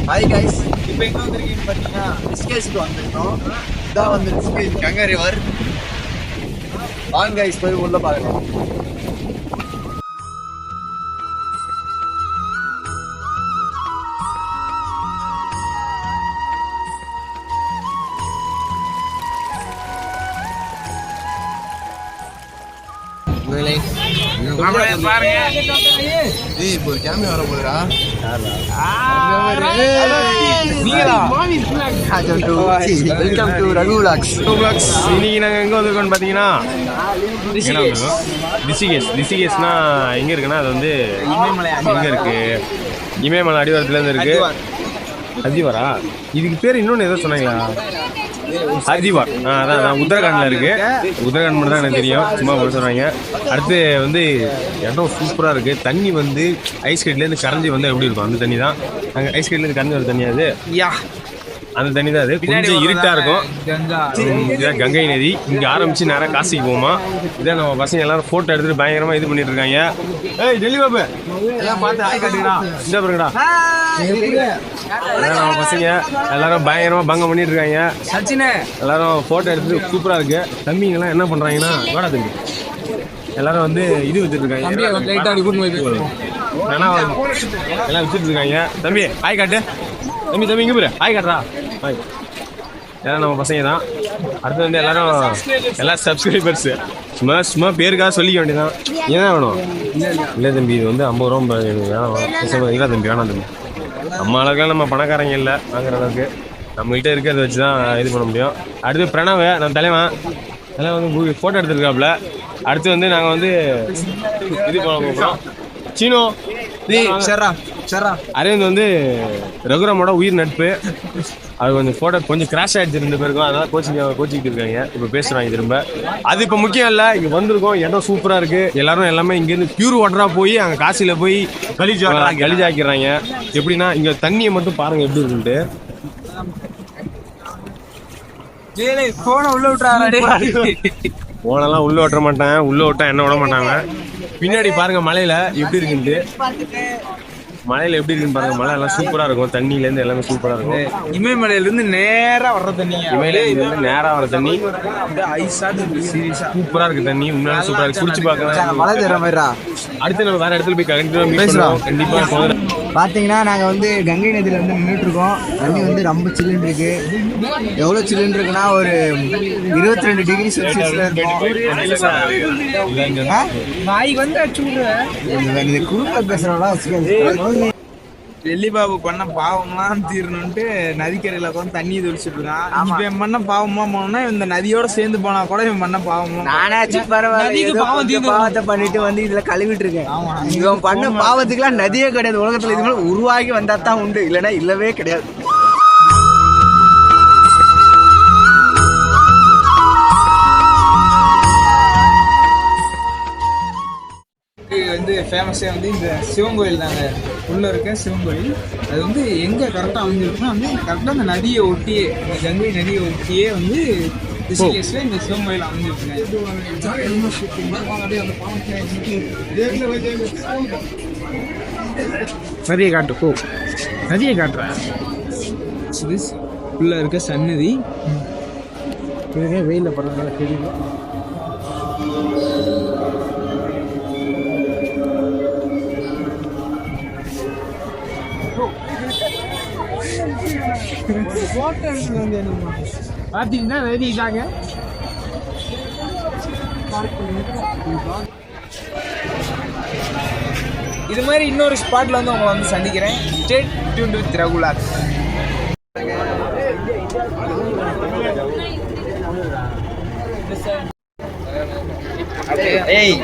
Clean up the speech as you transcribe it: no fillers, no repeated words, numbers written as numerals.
Hi guys, இப்போ எங்கே வந்திருக்கீங்கன்னு பார்த்தீங்கன்னா ரிஸ்கேஸ்க்கு வந்திருக்கோம். இதான் வந்து ரிஸ்கேஸ் கங்கை ரிவர். வாங்க கைஸ் போய் உள்ள பார்க்கலாம். இப்போ கேமியா வர போதுடா. Welcome to Raghu vlogs. இன்னைக்கு நாங்கள் எங்கே வந்திருக்கோம்னு பார்த்தீங்கன்னா ரிஷிகேஷ்னா எங்கே இருக்குன்னா அது வந்து எங்கே இருக்கு? இமயமலை அடிவாரத்துலேருந்து இருக்கு. ஹரித்வாரா? இதுக்கு பேர் இன்னொன்று ஏதோ சொன்னாங்களா? ஹரித்வார். அதான் உத்தரகாண்டில் இருக்கு. உத்தரகாண்ட் மட்டும் தான் எனக்கு தெரியும். சும்மா போய் சொன்னாங்க. அடுத்து வந்து இடம் சூப்பராக இருக்கு. தண்ணி வந்து ஐஸ் கட்டிலேருந்து கரைஞ்சி வந்து எப்படி இருக்கும் அந்த தண்ணி தான். அங்கே ஐஸ் கட்டிலேருந்து கரைஞ்சி வர தண்ணி அது. அந்த தண்ணி தான் அது. கொஞ்சம் இருட்டாக இருக்கும். இதுதான் கங்கை நதி. இங்கே ஆரம்பிச்சு நேராக காசிக்கு போகுமா. இதான் நம்ம பசங்க எல்லாரும் ஃபோட்டோ எடுத்துட்டு பயங்கரமாக இது பண்ணிட்டு இருக்காங்க. ஏய் டெல்லி பாபு எல்லாம் பார்த்து ஆய் காட்டுங்கடா. இந்த பாருங்கடா, நம்ம பசங்க எல்லாரும் பயங்கரமா பங்கம் பண்ணிட்டு இருக்காங்க. எல்லாரும் போட்டோ எடுத்துட்டு சூப்பரா இருக்கு. தம்பிங்கெல்லாம் என்ன பண்றாங்கன்னா வாடா தம்பி எல்லாரும் வந்து இது வச்சுட்டு இருக்காங்க. எல்லாம் வச்சுட்டு இருக்காங்க. தம்பி ஆய் காட்டு. தம்பி இங்க போரு ஆய் காட்டுறா. ஆய் எல்லாம் நம்ம பசங்க தான். அடுத்து வந்து எல்லாரும் சப்ஸ்கிரைபர்ஸ். சும்மா பேருக்காக சொல்லிக்க வேண்டியதான். என்ன வேணும்? இல்லை தம்பி இது வந்து 50 ரூபா வேணாம். இல்லை தம்பி வேணாம் தம்பி. நம்ம அளவுக்குலாம் நம்ம பணக்காரங்க இல்லை வாங்குற அளவுக்கு. நம்மகிட்ட இருக்கிறத வச்சு தான் இது பண்ண முடியும். அடுத்து பிரணவ் நம்ம தலைவன் வந்து ஃபோட்டோ எடுத்துருக்காப்புல. அடுத்து வந்து நாங்கள் வந்து இது பண்ண போகிறோம். சீனோ அரவிந்த் வந்து ரகுராமோட உயிர் நட்பு. அது கொஞ்சம் ஃபோட்டோ கொஞ்சம் கிராஷ் ஆகிடுச்சு 2 பேருக்கும். அதனால் கோச்சிக்கிட்டு இருக்காங்க. இப்போ பேசுகிறாங்க திரும்ப. அது இப்போ முக்கியம் இல்லை. இங்கே வந்திருக்கோம். இடம் சூப்பராக இருக்குது. எல்லாமே இங்கேருந்து பியூர் வாட்டராக போய் அங்கே காசியில் போய் கலிஜாக்கிறாங்க. எப்படின்னா இங்கே தண்ணியை மட்டும் பாருங்கள் எப்படி இருக்குன்ட்டு. போனெல்லாம் உள்ள ஓட்ட மாட்டேன். உள்ள ஓட்டா என்ன விட மாட்டாங்க. பின்னாடி பாருங்க மலையில எப்படி இருக்குன்ட்டு. மலையில எப்படி இருக்குன்னு பாருங்க. மலை எல்லாம் சூப்பரா இருக்கும். தண்ணியில இருந்து எல்லாமே சூப்பரா இருக்கும். இமயமலையில இருந்து நேரா வர்ற தண்ணி. நேரா வர தண்ணி சூப்பரா இருக்கு. தண்ணி உண்மையான சூப்பரா இருக்கு. குடிச்சு பாக்கலாம். மழை தர மாதிரிடா. அடுத்து நம்ம வேற இடத்துல போய் கண்டிப்பா பாத்தீங்கன்னா நாங்க வந்து கங்கை நதியில வந்து நின்றுட்டு இருக்கோம். தண்ணி வந்து ரொம்ப சில்லுன்னு இருக்கு. எவ்வளவு சில்லுன்னு இருக்குன்னா ஒரு 22 டிகிரி செல்சியஸ்ல இருக்கும். குறுக்க பேசுறவங்களா டெல்லி பாபு பண்ண பாவம்லாம் தீரணும்ட்டு நதிக்கரையில உட்காந்து தண்ணி தெளிச்சுட்டு இருக்கான். இப்ப என் பண்ண பாவமா போனோம்னா இந்த நதியோட சேர்ந்து போனா கூட இவன் பண்ண பாவமா. நானாச்சும் பரவாயில்ல பாவத்தை பண்ணிட்டு வந்து இதுல கழுவிட்டு இருக்கேன். இவன் பண்ண பாவத்துக்குலாம் நதியே கிடையாது உலகத்துல. இது மாதிரி உருவாகி வந்தா தான் உண்டு, இல்லைன்னா இல்லவே கிடையாது. வந்து ஃபேமஸே வந்து இந்த சிவன் கோயில் தாங்க. உள்ள இருக்க சிவன் கோயில் அது வந்து எங்கே கரெக்டாக அமைஞ்சிருக்குன்னா வந்து கரெக்டாக அந்த நதியை ஒட்டியே, இந்த கங்கை நதியை ஒட்டியே வந்து ரிஷிகேஷ்ல இந்த சிவன் கோயில் அமைஞ்சிருக்குங்க. நதியை காட்டு நதியை காட்டுறேன். உள்ள இருக்க சன்னதி வெயிலில் படுறதுனால தெரியும். பார்த்தீங்கன்னா ரெடிட்டாங்க. இது மாதிரி இன்னொரு ஸ்பாட்ல வந்து உங்களை வந்து சந்திக்கிறேன். Stay tuned with Raghu vlogs. ஏய்